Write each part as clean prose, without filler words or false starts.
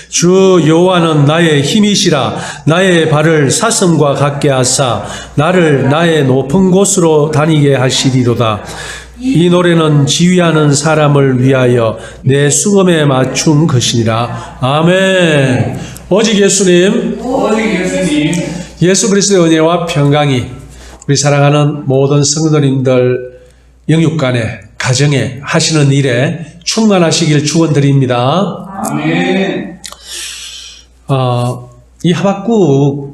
주 여호와는 나의 힘이시라. 나의 발을 사슴과 같게 하사 나를 나의 높은 곳으로 다니게 하시리로다. 이 노래는 지휘하는 사람을 위하여 내 수금에 맞춘 것이니라. 아멘. 오직 예수님, 예수 그리스도의 은혜와 평강이 우리 사랑하는 모든 성도님들 영육간에 가정에 하시는 일에 충만하시길 축원드립니다. 아멘. 이 하박국서가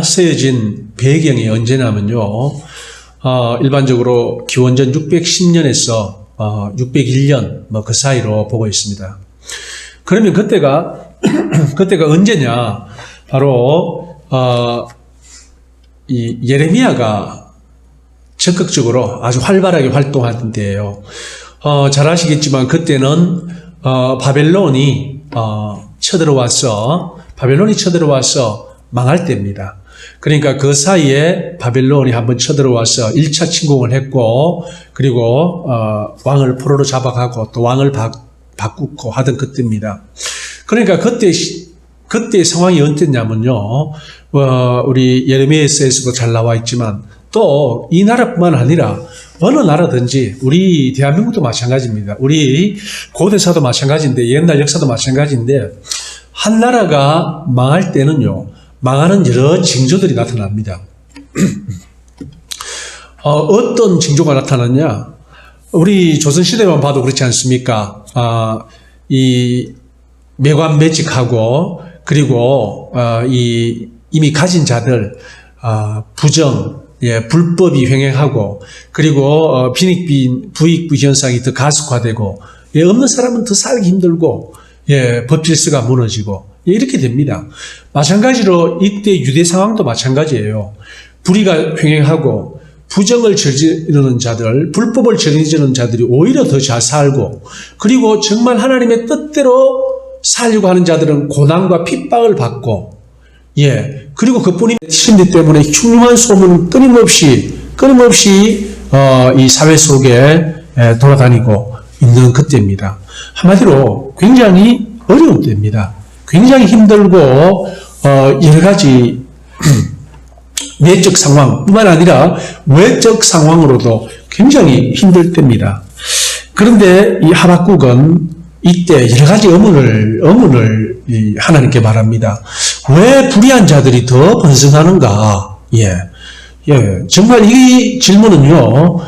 쓰여진 배경이 언제냐면요. 일반적으로 기원전 610년에서 601년 그 사이로 보고 있습니다. 그러면 그때가 언제냐? 바로 이 예레미야가 적극적으로 아주 활발하게 활동하던 때예요. 잘 아시겠지만 그때는 바벨론이 쳐들어와서 망할 때입니다. 그러니까 그 사이에 바벨론이 한번 쳐들어와서 1차 침공을 했고, 그리고 왕을 포로로 잡아가고 또 왕을 바꾸고 하던 그때입니다. 그러니까 그때 상황이 어땠냐면요. 우리 예레미야서에서도 잘 나와 있지만 또 이 나라뿐만 아니라 어느 나라든지 우리 대한민국도 마찬가지입니다. 우리 고대사도 마찬가지인데 옛날 역사도 마찬가지인데 한 나라가 망할 때는요. 망하는 여러 징조들이 나타납니다. 어떤 징조가 나타났냐? 우리 조선시대만 봐도 그렇지 않습니까? 이 매관매직하고 그리고 이미 가진 자들 부정, 불법이 횡행하고 그리고 부익부 현상이 더 가속화되고 없는 사람은 더 살기 힘들고 법질서가 무너지고 이렇게 됩니다. 마찬가지로 이때 유대 상황도 마찬가지예요. 불의가 횡행하고 부정을 저지르는 자들, 불법을 저지르는 자들이 오히려 더 잘 살고 그리고 정말 하나님의 뜻대로 살려고 하는 자들은 고난과 핍박을 받고 그리고 그뿐이 신비 때문에 흉흉한 소문은 끊임없이 이 사회 속에 돌아다니고 있는 그때입니다. 한마디로 굉장히 어려운 때입니다. 굉장히 힘들고 여러 가지 내적 상황뿐만 아니라 외적 상황으로도 굉장히 힘들 때입니다. 그런데 이 하박국은 이때 여러 가지 의문을 하나님께 말합니다. 왜 불의한 자들이 더 번성하는가? 정말 이 질문은요,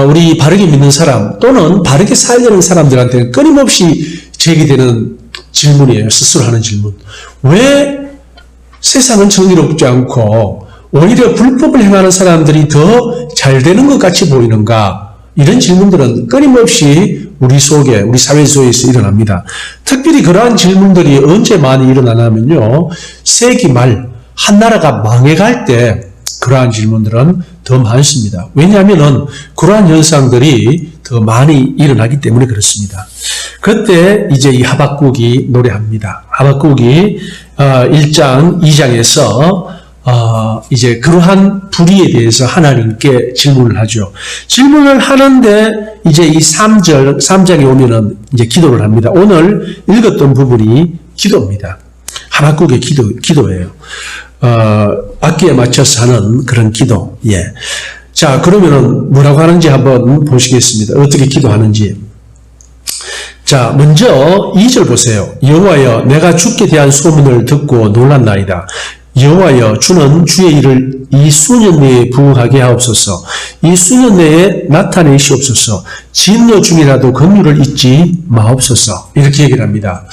우리 바르게 믿는 사람 또는 바르게 살려는 사람들한테는 끊임없이 제기되는 질문이에요. 스스로 하는 질문. 왜 세상은 정의롭지 않고 오히려 불법을 행하는 사람들이 더 잘 되는 것 같이 보이는가? 이런 질문들은 끊임없이 우리 사회 속에서 일어납니다. 특별히 그러한 질문들이 언제 많이 일어나냐면요. 세기 말 한 나라가 망해갈 때 그러한 질문들은 더 많습니다. 왜냐하면 그러한 현상들이 더 많이 일어나기 때문에 그렇습니다. 그때 이제 이 하박국이 노래합니다. 하박국이 1장, 2장에서 이제 그러한 불의에 대해서 하나님께 질문을 하죠. 질문을 하는데 이제 이 3장에 오면은 이제 기도를 합니다. 오늘 읽었던 부분이 기도입니다. 하박국의 기도예요. 악기에 맞춰서 하는 그런 기도. 자, 그러면은 뭐라고 하는지 한번 보시겠습니다. 어떻게 기도하는지. 자, 먼저 2절 보세요. 여호와여, 내가 주께 대한 소문을 듣고 놀랐나이다. 여호와여, 주는 주의 일을 이 수년 내에 부응하게 하옵소서. 이 수년 내에 나타내시옵소서. 진노 중이라도 긍휼을 잊지 마옵소서. 이렇게 얘기를 합니다.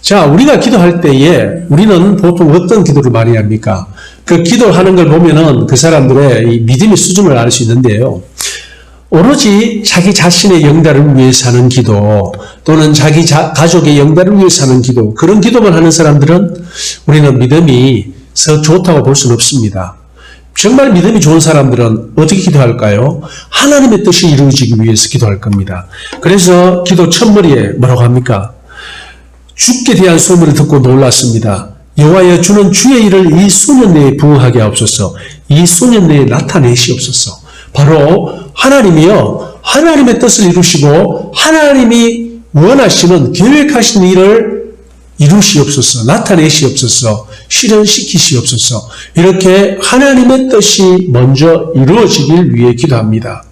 자, 우리가 기도할 때에 우리는 보통 어떤 기도를 많이 합니까? 그 기도하는 걸 보면은 그 사람들의 이 믿음의 수준을 알 수 있는데요. 오로지 자기 자신의 영달을 위해서 하는 기도 또는 자기 가족의 영달을 위해서 하는 기도, 그런 기도만 하는 사람들은 우리는 믿음이 좋다고 볼 수는 없습니다. 정말 믿음이 좋은 사람들은 어떻게 기도할까요? 하나님의 뜻이 이루어지기 위해서 기도할 겁니다. 그래서 기도 첫머리에 뭐라고 합니까? 주께 대한 소문을 듣고 놀랐습니다. 여호와여, 주는 주의 일을 이 수년 내에 부응하게 하옵소서. 이 수년 내에 나타내시옵소서. 바로 하나님이요, 하나님의 뜻을 이루시고 하나님이 원하시는 계획하신 일을 이루시옵소서, 나타내시옵소서, 실현시키시옵소서, 이렇게 하나님의 뜻이 먼저 이루어지길 위해 기도합니다.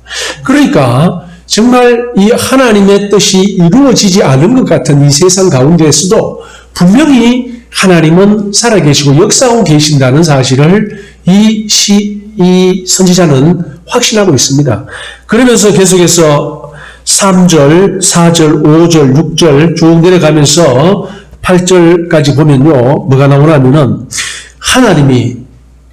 그러니까 정말 이 하나님의 뜻이 이루어지지 않은 것 같은 이 세상 가운데에서도 분명히 하나님은 살아계시고 역사하고 계신다는 사실을 이 선지자는 확신하고 있습니다. 그러면서 계속해서 3절, 4절, 5절, 6절 쭉 내려가면서 8절까지 보면요, 뭐가 나오냐면은 하나님이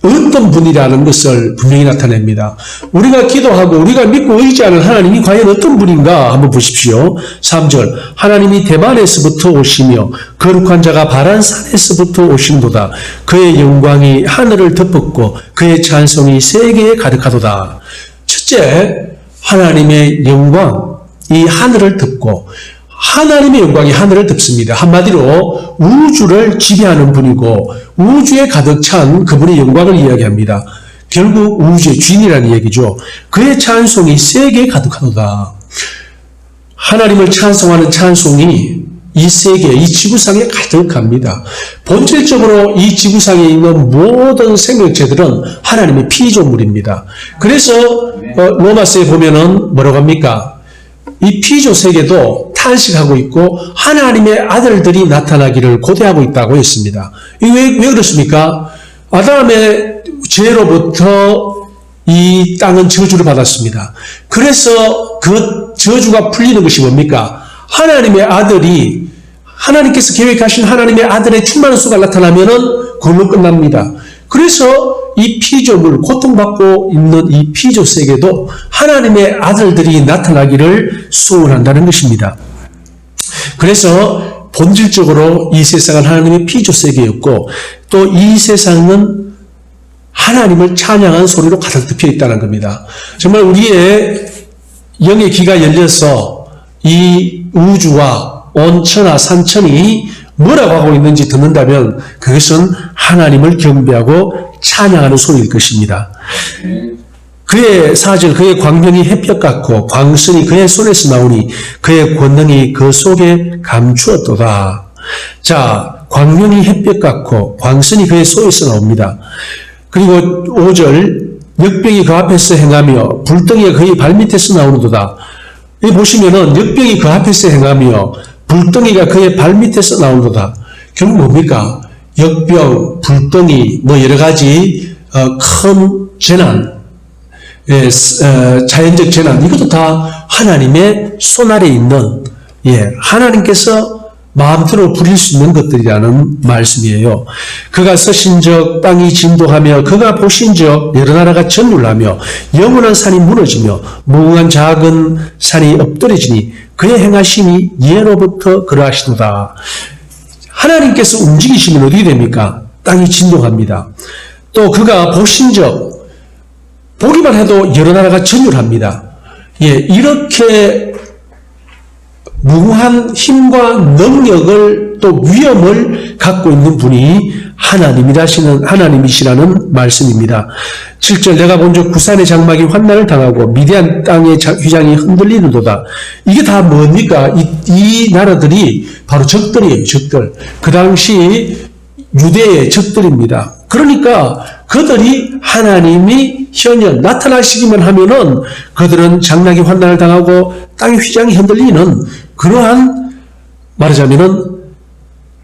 어떤 분이라는 것을 분명히 나타냅니다. 우리가 기도하고 우리가 믿고 의지하는 하나님이 과연 어떤 분인가 한번 보십시오. 3절, 하나님이 대만에서부터 오시며 거룩한 자가 바란 산에서부터 오신도다. 그의 영광이 하늘을 덮었고 그의 찬송이 세계에 가득하도다. 첫째, 하나님의 영광, 이 하늘을 덮고, 하나님의 영광이 하늘을 덮습니다. 한마디로 우주를 지배하는 분이고 우주에 가득 찬 그분의 영광을 이야기합니다. 결국 우주의 주인이라는 얘기죠. 그의 찬송이 세계에 가득하도다. 하나님을 찬송하는 찬송이 이 세계, 이 지구상에 가득합니다. 본질적으로 이 지구상에 있는 모든 생명체들은 하나님의 피조물입니다. 그래서 로마서에 보면은 뭐라고 합니까? 이 피조 세계도 탄식하고 있고 하나님의 아들들이 나타나기를 고대하고 있다고 했습니다. 왜 그렇습니까? 아담의 죄로부터 이 땅은 저주를 받았습니다. 그래서 그 저주가 풀리는 것이 뭡니까? 하나님의 아들이, 하나님께서 계획하신 하나님의 아들의 충만한 수가 나타나면은 그걸로 끝납니다. 그래서 이 피조물, 고통받고 있는 이 피조 세계도 하나님의 아들들이 나타나기를 소원한다는 것입니다. 그래서 본질적으로 이 세상은 하나님의 피조 세계였고 또 이 세상은 하나님을 찬양한 소리로 가득 덮여 있다는 겁니다. 정말 우리의 영의 귀가 열려서 이 우주와 온천하 산천이 뭐라고 하고 있는지 듣는다면 그것은 하나님을 경배하고 찬양하는 소리일 것입니다. 그의 4절, 그의 광명이 햇볕 같고 광선이 그의 손에서 나오니 그의 권능이 그 속에 감추었도다. 자, 광명이 햇볕 같고 광선이 그의 손에서 나옵니다. 그리고 5절, 역병이 그 앞에서 행하며 불덩이가 그의 발밑에서 나오는도다. 여기 보시면은 역병이 그 앞에서 행하며 불덩이가 그의 발밑에서 나오는도다. 결국 뭡니까? 역병, 불덩이, 뭐 여러 가지 큰 재난, 자연적 재난, 이것도 다 하나님의 손 아래에 있는, 하나님께서 마음대로 부릴 수 있는 것들이라는 말씀이에요. 그가 서신적 땅이 진동하며 그가 보신적 여러 나라가 전율하며 영원한 산이 무너지며 무궁한 작은 산이 엎드려지니 그의 행하심이 예로부터 그러하시도다. 하나님께서 움직이시면 어떻게 됩니까? 땅이 진동합니다. 또 그가 보신적, 보기만 해도 여러 나라가 전율합니다. 이렇게 무궁한 힘과 능력을 또 위엄을 갖고 있는 분이 하나님이시라는 말씀입니다. 7절, 내가 본즉 구산의 장막이 환난을 당하고 미디안 땅의 휘장이 흔들리는도다. 이게 다 뭡니까? 이 나라들이 바로 적들이에요, 적들. 그 당시 유대의 적들입니다. 그러니까 그들이 하나님이 현현 나타나시기만 하면은 그들은 장막이 환난을 당하고 땅의 휘장이 흔들리는 그러한, 말하자면은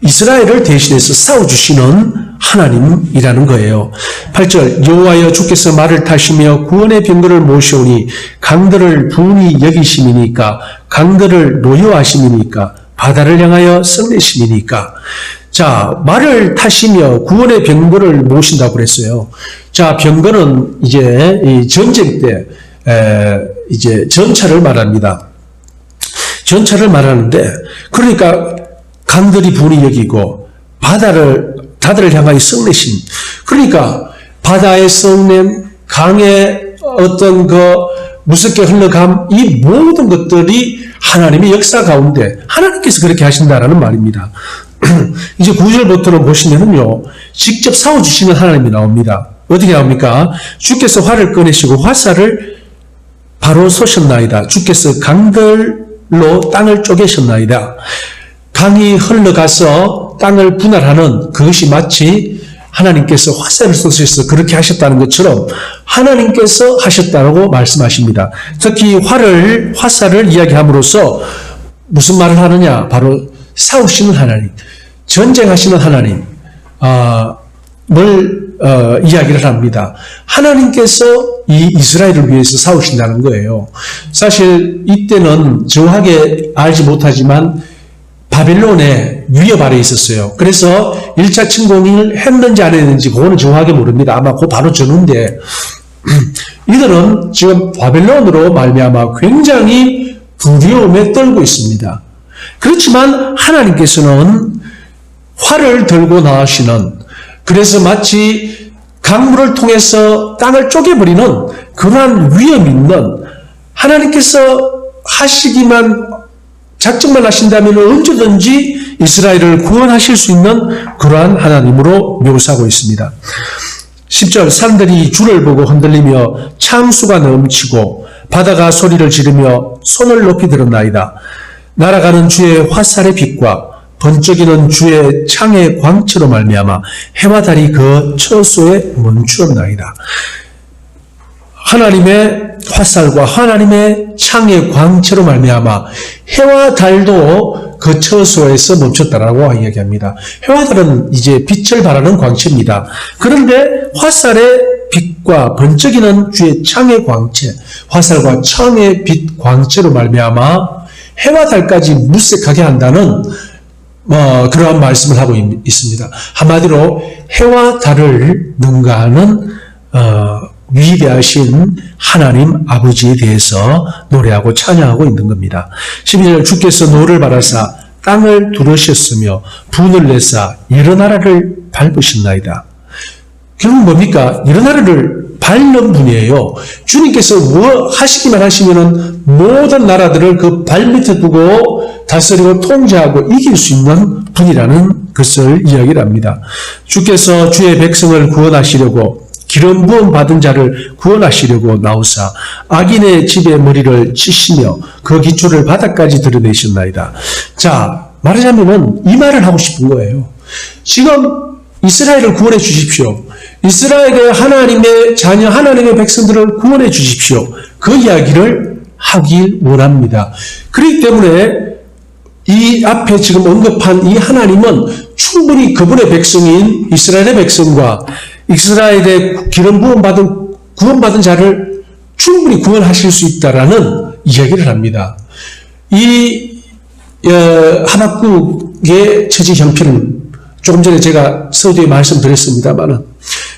이스라엘을 대신해서 싸워주시는 하나님이라는 거예요. 8절, 여호와여 주께서 말을 타시며 구원의 병거를 모셔오니 강들을 분이 여기심이니까, 강들을 노여하심이니까, 바다를 향하여 썩내심이니까. 자, 말을 타시며 구원의 병거를 모신다고 그랬어요. 자, 병거는 이제 이 전쟁 때 이제 전차를 말합니다. 전차를 말하는데, 그러니까 강들이 분이 여기고 바다를 향하여 썩내심. 그러니까 바다의 썩냄, 강의 어떤 무섭게 흘러감, 이 모든 것들이 하나님의 역사 가운데 하나님께서 그렇게 하신다라는 말입니다. 이제 9절부터는 보시면은요, 직접 싸워주시는 하나님이 나옵니다. 어떻게 나옵니까? 주께서 활을 꺼내시고 화살을 바로 쏘셨나이다. 주께서 강들 강물로 땅을 쪼개셨나이다. 강이 흘러가서 땅을 분할하는 그것이 마치 하나님께서 화살을 쏘셔서 그렇게 하셨다는 것처럼 하나님께서 하셨다고 말씀하십니다. 특히 화살을 이야기함으로써 무슨 말을 하느냐? 바로 싸우시는 하나님, 전쟁하시는 하나님, 이야기를 합니다. 하나님께서 이 이스라엘을 위해서 싸우신다는 거예요. 사실 이때는 정확하게 알지 못하지만 바벨론의 위협 아래 있었어요. 그래서 1차 침공을 했는지 안 했는지 그거는 정확하게 모릅니다. 아마 그거 바로 전후인데 이들은 지금 바벨론으로 말미암아 굉장히 두려움에 떨고 있습니다. 그렇지만 하나님께서는 활을 들고 나오시는, 그래서 마치 강물을 통해서 땅을 쪼개버리는 그러한 위험 있는, 하나님께서 작정만 하신다면 언제든지 이스라엘을 구원하실 수 있는 그러한 하나님으로 묘사하고 있습니다. 10절, 산들이 주를 보고 흔들리며 창수가 넘치고 바다가 소리를 지르며 손을 높이 들었나이다. 날아가는 주의 화살의 빛과 번쩍이는 주의 창의 광채로 말미암아 해와 달이 그 처소에 멈추었나이다. 하나님의 화살과 하나님의 창의 광채로 말미암아 해와 달도 그 처소에서 멈췄다라고 이야기합니다. 해와 달은 이제 빛을 발하는 광채입니다. 그런데 화살의 빛과 번쩍이는 주의 창의 광채, 화살과 창의 빛 광채로 말미암아 해와 달까지 물색하게 한다는 그러한 말씀을 하고 있습니다. 한마디로 해와 달을 능가하는 위대하신 하나님 아버지에 대해서 노래하고 찬양하고 있는 겁니다. 12절, 주께서 노를 바라사 땅을 두르셨으며 분을 내사 여러 나라를 밟으셨나이다. 결국 뭡니까? 여러 나라를 밟는 분이에요. 주님께서 뭐 하시기만 하시면은 모든 나라들을 그 발밑에 두고 다스리고 통제하고 이길 수 있는 분이라는 것을 이야기를 합니다. 주께서 주의 백성을 구원하시려고 기름 부음 받은 자를 구원하시려고 나오사 악인의 집의 머리를 치시며 그 기초를 바닥까지 드러내셨나이다. 자, 말하자면은 이 말을 하고 싶은 거예요. 지금 이스라엘을 구원해 주십시오. 이스라엘의 하나님의 자녀, 하나님의 백성들을 구원해 주십시오. 그 이야기를 하길 원합니다. 그렇기 때문에 이 앞에 지금 언급한 이 하나님은 충분히 그분의 백성인 이스라엘의 백성과 이스라엘의 기름 구원받은 자를 충분히 구원하실 수 있다라는 이야기를 합니다. 이 하박국의 처지 형편은 조금 전에 제가 서두에 말씀드렸습니다만은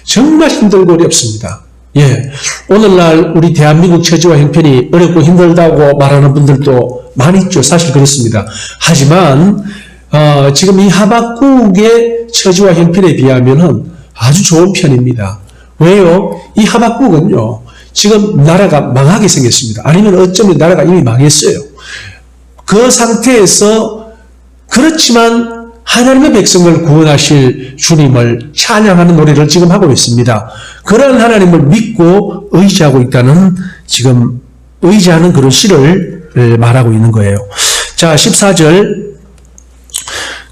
정말 힘들고 어렵습니다. 예, 오늘날 우리 대한민국 처지와 형편이 어렵고 힘들다고 말하는 분들도 많이 있죠. 사실 그렇습니다. 하지만 지금 이 하박국의 처지와 형편에 비하면은 아주 좋은 편입니다. 왜요? 이 하박국은요, 지금 나라가 망하게 생겼습니다. 아니면 어쩌면 나라가 이미 망했어요. 그 상태에서 그렇지만 하나님의 백성을 구원하실 주님을 찬양하는 노래를 지금 하고 있습니다. 그런 하나님을 믿고 의지하고 있다는, 지금 의지하는 그런 시를 말하고 있는 거예요. 자, 14절,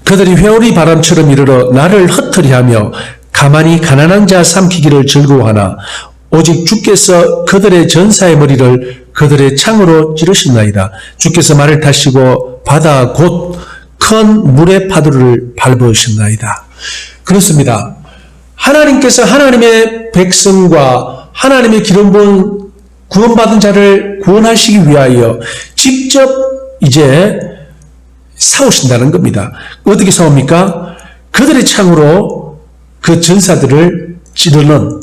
그들이 회오리 바람처럼 이르러 나를 흩트리하며 가만히 가난한 자 삼키기를 즐거워하나 오직 주께서 그들의 전사의 머리를 그들의 창으로 찌르셨나이다. 주께서 말을 타시고 바다 곧 큰 물의 파도를 밟으셨나이다. 그렇습니다. 하나님께서 하나님의 백성과 하나님의 기름 부은 구원받은 자를 구원하시기 위하여 직접 이제 싸우신다는 겁니다. 어떻게 싸웁니까? 그들의 창으로 그 전사들을 찌르는,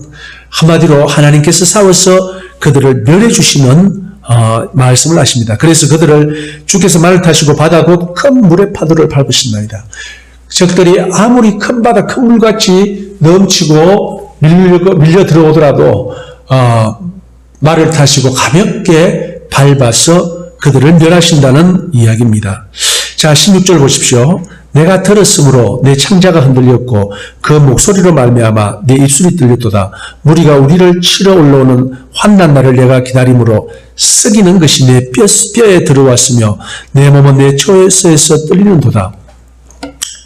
한마디로 하나님께서 싸워서 그들을 멸해 주시는 말씀을 하십니다. 그래서 그들을 주께서 말을 타시고 바다 곧 큰 물의 파도를 밟으신나이다. 적들이 아무리 큰 바다 큰 물같이 넘치고 밀려 들어오더라도 말을 타시고 가볍게 밟아서 그들을 멸하신다는 이야기입니다. 자, 16절 보십시오. 내가 들었으므로 내 창자가 흔들렸고 그 목소리로 말미암아 내 입술이 들렸도다. 무리가 우리를 치러 올라오는 환난 날을 내가 기다림으로 썩이는 것이 내 뼈에 들어왔으며 내 몸은 내 처소에서 떨리는도다.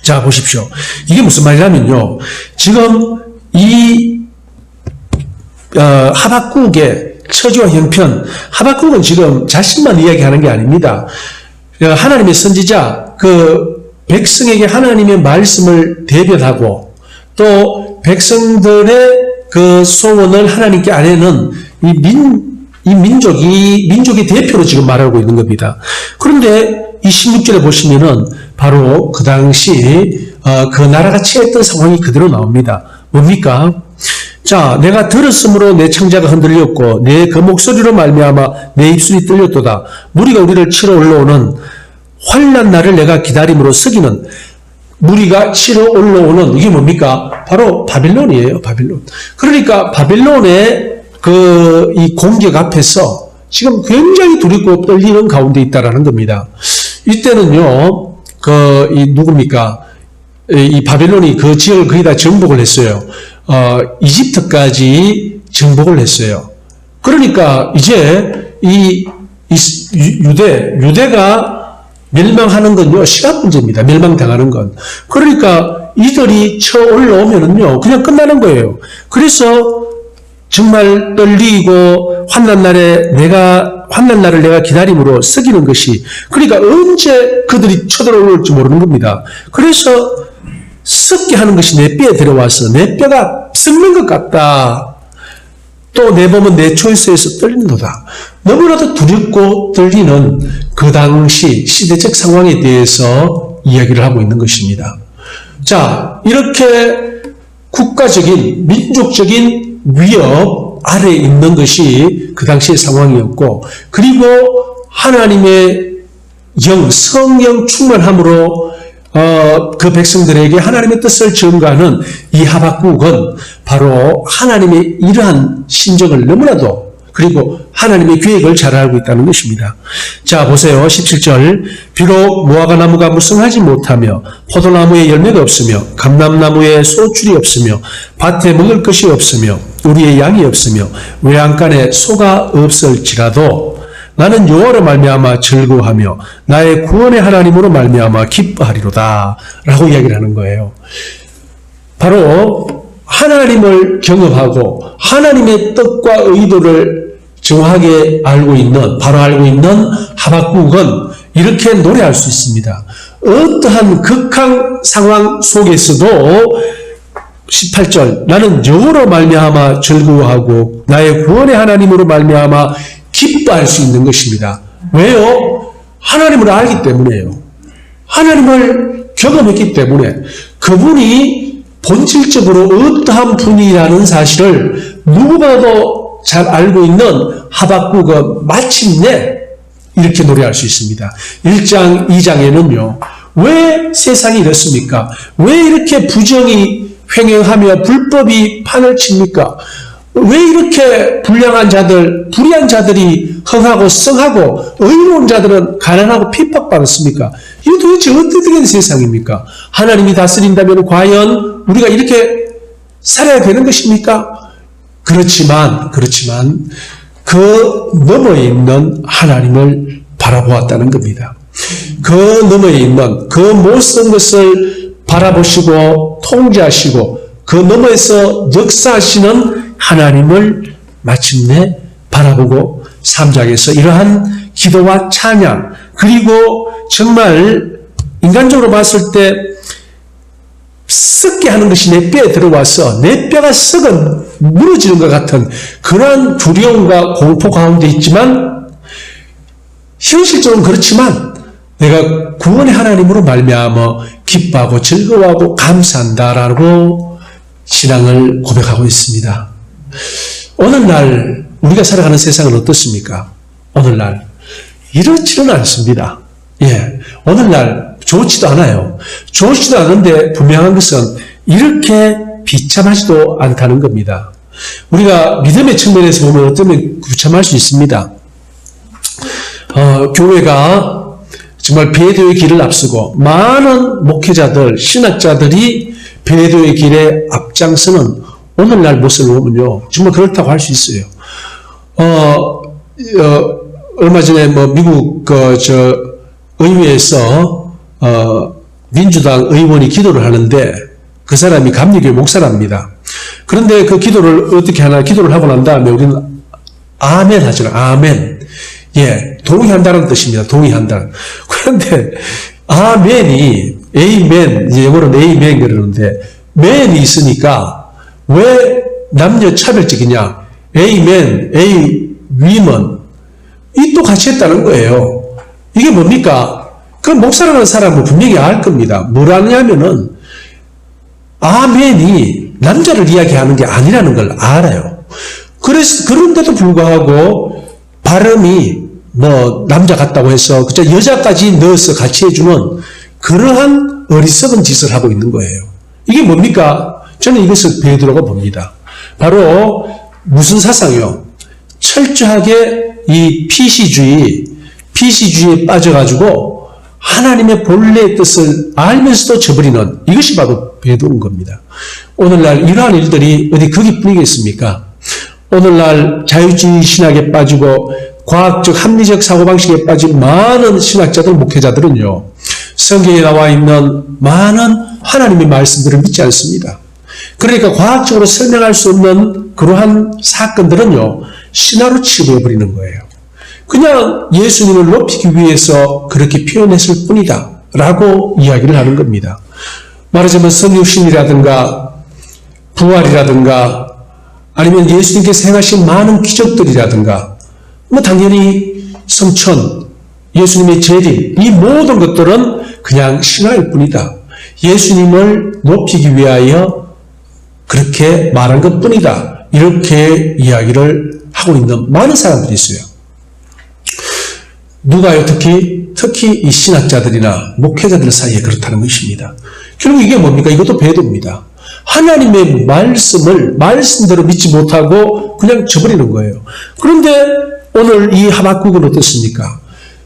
자, 보십시오. 이게 무슨 말이냐면요. 지금 이 하박국의 처지와 형편, 하박국은 지금 자신만 이야기하는 게 아닙니다. 하나님의 선지자, 백성에게 하나님의 말씀을 대변하고 또 백성들의 그 소원을 하나님께 아뢰는 이 민족의 대표로 지금 말하고 있는 겁니다. 그런데 이 16절에 보시면은 바로 그 당시 그 나라가 취했던 상황이 그대로 나옵니다. 뭡니까? 자, 내가 들었으므로 내 창자가 흔들렸고 내 그 목소리로 말미암아 내 입술이 떨렸도다. 무리가 우리를 치러 올라오는 환난 날을 내가 기다림으로 썩이는, 무리가 치러 올라오는, 이게 뭡니까? 바로 바빌론이에요. 바빌론. 그러니까 바빌론의 이 공격 앞에서 지금 굉장히 두렵고 떨리는 가운데 있다라는 겁니다. 이때는요, 누굽니까? 이 바빌론이 그 지역을 거의 다 정복을 했어요. 이집트까지 정복을 했어요. 그러니까 이제 유대가 멸망하는 건요, 시간 문제입니다. 멸망당하는 건. 그러니까 이들이 쳐 올라오면은요, 그냥 끝나는 거예요. 그래서 정말 떨리고 환난 날을 내가 기다림으로 썩이는 것이, 그러니까 언제 그들이 쳐들어올지 모르는 겁니다. 그래서 썩게 하는 것이 내 뼈에 들어와서 내 뼈가 썩는 것 같다. 또 내 몸은 내 초에서 떨리는도다. 너무나도 두렵고 떨리는 그 당시 시대적 상황에 대해서 이야기를 하고 있는 것입니다. 자, 이렇게 국가적인, 민족적인 위협 아래에 있는 것이 그 당시의 상황이었고, 그리고 하나님의 성령 충만함으로 그 백성들에게 하나님의 뜻을 전가하는 이 하박국은 바로 하나님의 이러한 신적을 너무나도, 그리고 하나님의 계획을 잘 알고 있다는 것입니다. 자, 보세요. 17절. 비록 무화과나무가 무성하지 못하며 포도나무에 열매가 없으며 감람나무에 소출이 없으며 밭에 먹을 것이 없으며 우리의 양이 없으며 외양간에 소가 없을지라도 나는 여호와로 말미암아 즐거워하며 나의 구원의 하나님으로 말미암아 기뻐하리로다 라고 이야기를 하는 거예요. 바로 하나님을 경험하고 하나님의 뜻과 의도를 정확하게 알고 있는 하박국은 이렇게 노래할 수 있습니다. 어떠한 극한 상황 속에서도 18절, 나는 여호와로 말미암아 즐거워하고 나의 구원의 하나님으로 말미암아 기뻐할 수 있는 것입니다. 왜요? 하나님을 알기 때문에요. 하나님을 경험했기 때문에, 그분이 본질적으로 어떠한 분이라는 사실을 누구보다도 잘 알고 있는 하박국은 마침내 이렇게 노래할 수 있습니다. 1장, 2장에는요. 왜 세상이 이렇습니까? 왜 이렇게 부정이 횡행하며 불법이 판을 칩니까? 왜 이렇게 불량한 자들, 불의한 자들이 흥하고 성하고 의로운 자들은 가난하고 핍박받았습니까? 이게 도대체 어떻게 된 세상입니까? 하나님이 다스린다면 과연 우리가 이렇게 살아야 되는 것입니까? 그렇지만 그 너머에 있는 하나님을 바라보았다는 겁니다. 그 너머에 있는 그 모든 것을 바라보시고 통제하시고 그 너머에서 역사하시는 하나님을 마침내 바라보고 3장에서 이러한 기도와 찬양, 그리고 정말 인간적으로 봤을 때 썩게 하는 것이 내 뼈에 들어와서 내 뼈가 무너지는 것 같은 그러한 두려움과 공포 가운데 있지만, 현실적으로는 그렇지만 내가 구원의 하나님으로 말미암아 기뻐하고 즐거워하고 감사한다라고 신앙을 고백하고 있습니다. 오늘날 우리가 살아가는 세상은 어떻습니까? 오늘날 이렇지는 않습니다. 오늘날 좋지도 않아요. 좋지도 않은데 분명한 것은 이렇게 비참하지도 않다는 겁니다. 우리가 믿음의 측면에서 보면 어쩌면 비참할 수 있습니다. 교회가 정말 배도의 길을 앞서고 많은 목회자들, 신학자들이 배도의 길에 앞장서는 오늘날 모습을 보면요, 정말 그렇다고 할 수 있어요. 얼마 전에 미국 의회에서 민주당 의원이 기도를 하는데 그 사람이 감리교회 목사랍니다. 그런데 그 기도를 어떻게 하나, 기도를 하고 난 다음에 우리는 아멘 하잖아요. 아멘. 예, 동의한다는 뜻입니다. 동의한다는. 그런데 아멘이 에이멘, 이제 영어로는 에이멘 그러는데 맨이 있으니까 왜 남녀 차별적이냐? 에이멘, 에이 위먼 이 또 같이 했다는 거예요. 이게 뭡니까? 그 목사라는 사람은 분명히 알 겁니다. 뭘 아냐면은 아멘이 남자를 이야기하는 게 아니라는 걸 알아요. 그런데도 불구하고 발음이 남자 같다고 해서 그저 여자까지 넣어서 같이 해주는 그러한 어리석은 짓을 하고 있는 거예요. 이게 뭡니까? 저는 이것을 베드로가 봅니다. 바로 무슨 사상이요? 철저하게 이 피시주의에 빠져가지고 하나님의 본래의 뜻을 알면서도 저버리는 이것이 바로 베드로인 겁니다. 오늘날 이러한 일들이 어디 거기뿐이겠습니까? 오늘날 자유주의 신학에 빠지고 과학적 합리적 사고방식에 빠진 많은 신학자들, 목회자들은요, 성경에 나와 있는 많은 하나님의 말씀들을 믿지 않습니다. 그러니까 과학적으로 설명할 수 없는 그러한 사건들은요, 신화로 치부해버리는 거예요. 그냥 예수님을 높이기 위해서 그렇게 표현했을 뿐이다 라고 이야기를 하는 겁니다. 말하자면 성육신이라든가 부활이라든가 아니면 예수님께서 행하신 많은 기적들이라든가 당연히 성천, 예수님의 재림, 이 모든 것들은 그냥 신화일 뿐이다. 예수님을 높이기 위하여 그렇게 말한 것 뿐이다. 이렇게 이야기를 하고 있는 많은 사람들이 있어요. 누가요? 특히 이 신학자들이나 목회자들 사이에 그렇다는 것입니다. 결국 이게 뭡니까? 이것도 배도입니다. 하나님의 말씀을 말씀대로 믿지 못하고 그냥 저버리는 거예요. 그런데 오늘 이 하박국은 어떻습니까?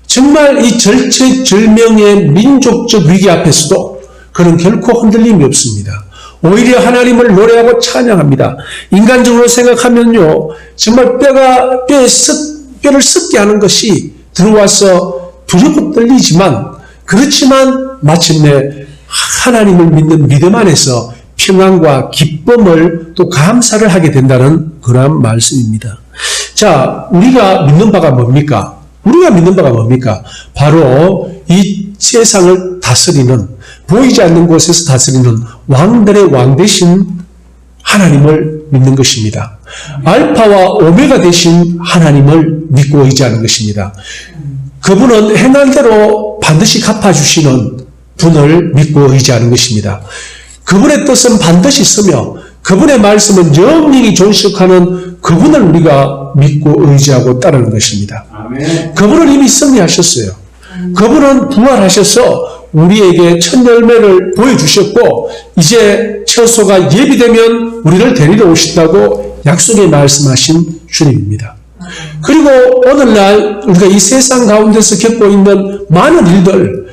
정말 이 절체절명의 민족적 위기 앞에서도 그는 결코 흔들림이 없습니다. 오히려 하나님을 노래하고 찬양합니다. 인간적으로 생각하면요, 정말 뼈를 썩게 하는 것이 들어와서 두렵고 떨리지만, 그렇지만 마침내 하나님을 믿는 믿음 안에서 평안과 기쁨을 또 감사를 하게 된다는 그런 말씀입니다. 자, 우리가 믿는 바가 뭡니까? 바로 이 세상을 다스리는, 보이지 않는 곳에서 다스리는 왕들의 왕 되신 하나님을 믿는 것입니다. 알파와 오메가 되신 하나님을 믿고 의지하는 것입니다. 그분은 행한 대로 반드시 갚아주시는 분을 믿고 의지하는 것입니다. 그분의 뜻은 반드시 쓰며 그분의 말씀은 영영이 존속하는 그분을 우리가 믿고 의지하고 따르는 것입니다. 아멘. 그분은 이미 승리하셨어요. 그분은 부활하셔서 우리에게 첫 열매를 보여주셨고 이제 처소가 예비되면 우리를 데리러 오신다고 약속에 말씀하신 주님입니다. 그리고 오늘날 우리가 이 세상 가운데서 겪고 있는 많은 일들,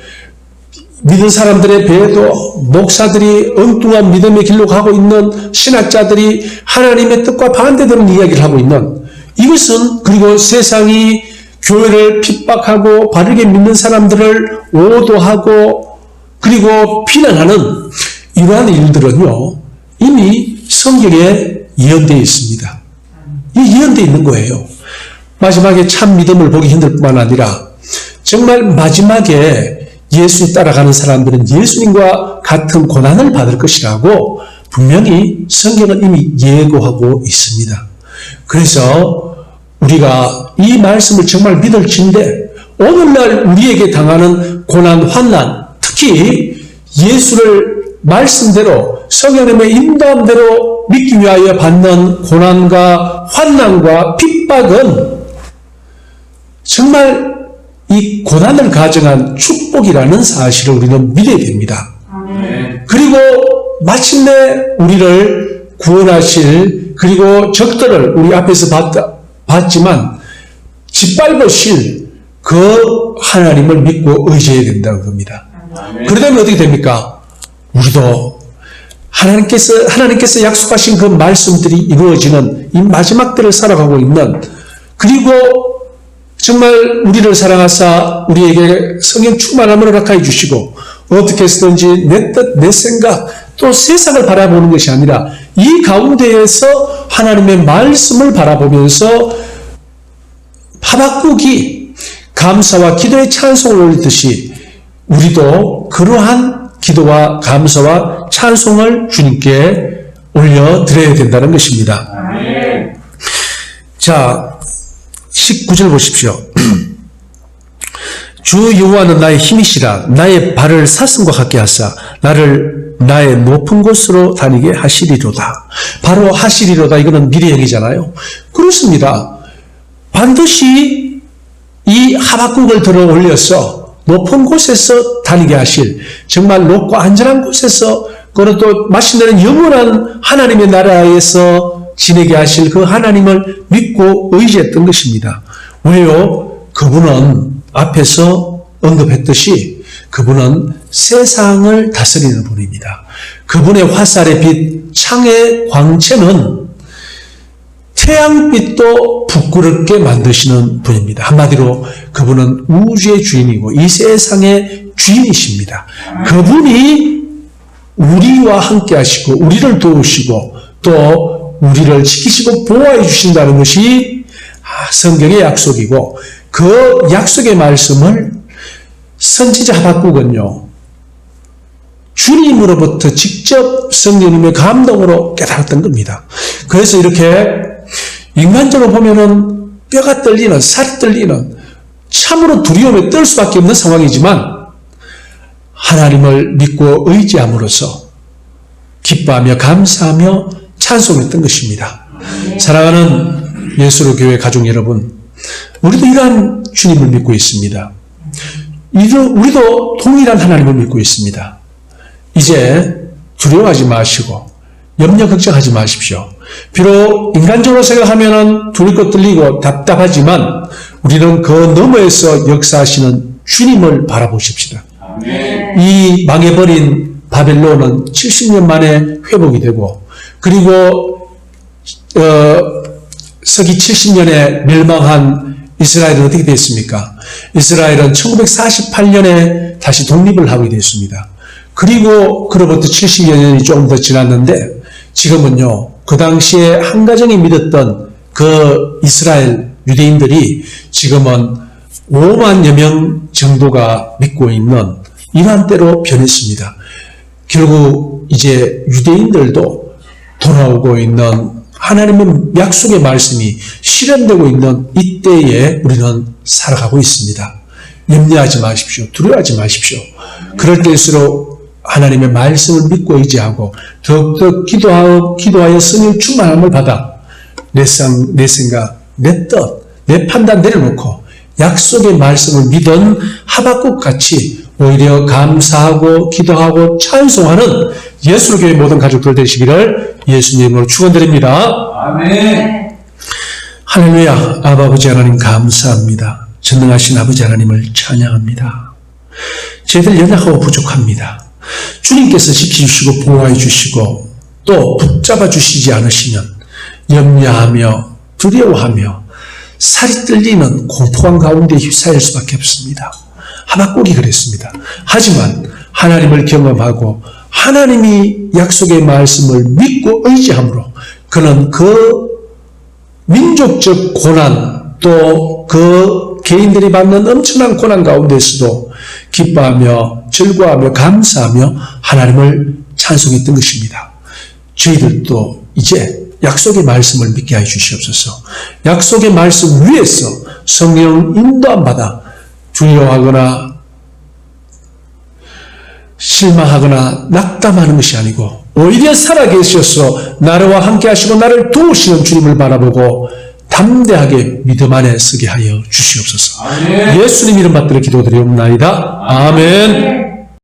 믿은 사람들의 배도, 목사들이 엉뚱한 믿음의 길로 가고 있는 신학자들이 하나님의 뜻과 반대되는 이야기를 하고 있는 이것은, 그리고 세상이 교회를 핍박하고 바르게 믿는 사람들을 오도하고 그리고 비난하는 이러한 일들은요, 이미 성경에 예언되어 있습니다. 이 예언되어 있는 거예요. 마지막에 참 믿음을 보기 힘들 뿐만 아니라 정말 마지막에 예수 따라가는 사람들은 예수님과 같은 고난을 받을 것이라고 분명히 성경은 이미 예고하고 있습니다. 그래서 우리가 이 말씀을 정말 믿을진데 오늘날 우리에게 당하는 고난, 환난, 특히 예수를 말씀대로 성령님의 인도함대로 믿기 위하여 받는 고난과 환난과 핍박은 정말 이 고난을 가정한 축복이라는 사실을 우리는 믿어야 됩니다. 그리고 마침내 우리를 구원하실, 그리고 적들을 우리 앞에서 봤지만 짓밟으실 그 하나님을 믿고 의지해야 된다는 겁니다. 그러다면 어떻게 됩니까? 우리도 하나님께서 약속하신 그 말씀들이 이루어지는 이 마지막 때를 살아가고 있는, 그리고 정말 우리를 사랑하사 우리에게 성령 충만함을 허락하여 주시고 어떻게 해서든지 내 뜻, 내 생각, 또 세상을 바라보는 것이 아니라 이 가운데에서 하나님의 말씀을 바라보면서 하박국이 감사와 기도의 찬송을 올리듯이 우리도 그러한 기도와 감사와 찬송을 주님께 올려드려야 된다는 것입니다. 자, 19절 보십시오. 주 여호와는 나의 힘이시라. 나의 발을 사슴과 같게 하사 나를 나의 높은 곳으로 다니게 하시리로다. 바로 하시리로다. 이거는 미래형이잖아요. 그렇습니다. 반드시 이 하박국을 들어 올려서 높은 곳에서 다니게 하실, 정말 높고 안전한 곳에서, 그것도 마침내는 영원한 하나님의 나라에서 지내게 하실 그 하나님을 믿고 의지했던 것입니다. 왜요? 그분은 앞에서 언급했듯이 그분은 세상을 다스리는 분입니다. 그분의 화살의 빛, 창의 광채는 태양빛도 부끄럽게 만드시는 분입니다. 한마디로 그분은 우주의 주인이고 이 세상의 주인이십니다. 그분이 우리와 함께 하시고 우리를 도우시고 또 우리를 지키시고 보호해 주신다는 것이 성경의 약속이고, 그 약속의 말씀을 선지자 하박국은요, 주님으로부터 직접 성령님의 감동으로 깨달았던 겁니다. 그래서 이렇게 인간적으로 보면은 뼈가 떨리는, 살이 떨리는, 참으로 두려움에 떨 수밖에 없는 상황이지만 하나님을 믿고 의지함으로써 기뻐하며 감사하며 찬송했던 것입니다. 사랑하는 예수로 교회 가족 여러분, 우리도 이러한 주님을 믿고 있습니다. 우리도 동일한 하나님을 믿고 있습니다. 이제 두려워하지 마시고 염려 걱정하지 마십시오. 비록 인간적으로 생각하면 두렵고 떨리고 답답하지만 우리는 그 너머에서 역사하시는 주님을 바라보십시다. 이 망해버린 바벨론은 70년 만에 회복이 되고, 그리고 서기 70년에 멸망한 이스라엘은 어떻게 됐습니까? 이스라엘은 1948년에 다시 독립을 하게 됐습니다. 그리고 그로부터 70여 년이 조금 더 지났는데 지금은요, 그 당시에 한 가정이 믿었던 그 이스라엘 유대인들이 지금은 5만여 명 정도가 믿고 있는 이러한 때로 변했습니다. 결국 이제 유대인들도 돌아오고 있는 하나님의 약속의 말씀이 실현되고 있는 이때에 우리는 살아가고 있습니다. 염려하지 마십시오. 두려워하지 마십시오. 그럴 때일수록 하나님의 말씀을 믿고 의지하고 더욱더 기도하여 성령 충만함을 받아 내 생각, 내 뜻, 내 판단 내려놓고 약속의 말씀을 믿은 하박국 같이 오히려 감사하고 기도하고 찬송하는 예수교회 모든 가족들 되시기를 예수님으로 축원드립니다. 아멘. 할렐루야. 아버지 하나님 감사합니다. 전능하신 아버지 하나님을 찬양합니다. 저희들 연약하고 부족합니다. 주님께서 지켜주시고 보호해 주시고 또 붙잡아 주시지 않으시면 염려하며 두려워하며 살이 떨리는 공포감 가운데 휩싸일 수밖에 없습니다. 하박국이 그랬습니다. 하지만 하나님을 경험하고 하나님이 약속의 말씀을 믿고 의지함으로 그는 그 민족적 고난 또 그 개인들이 받는 엄청난 고난 가운데서도 기뻐하며 즐거워하며 감사하며 하나님을 찬송했던 것입니다. 저희들도 이제 약속의 말씀을 믿게 해 주시옵소서. 약속의 말씀 위에서 성령 인도함 받아 두려워하거나 실망하거나 낙담하는 것이 아니고 오히려 살아계셔서 나와 함께 하시고 나를 도우시는 주님을 바라보고 담대하게 믿음 안에 서게 하여 주시옵소서. 아멘. 예수님 이름 받들어 기도드리옵나이다. 아멘.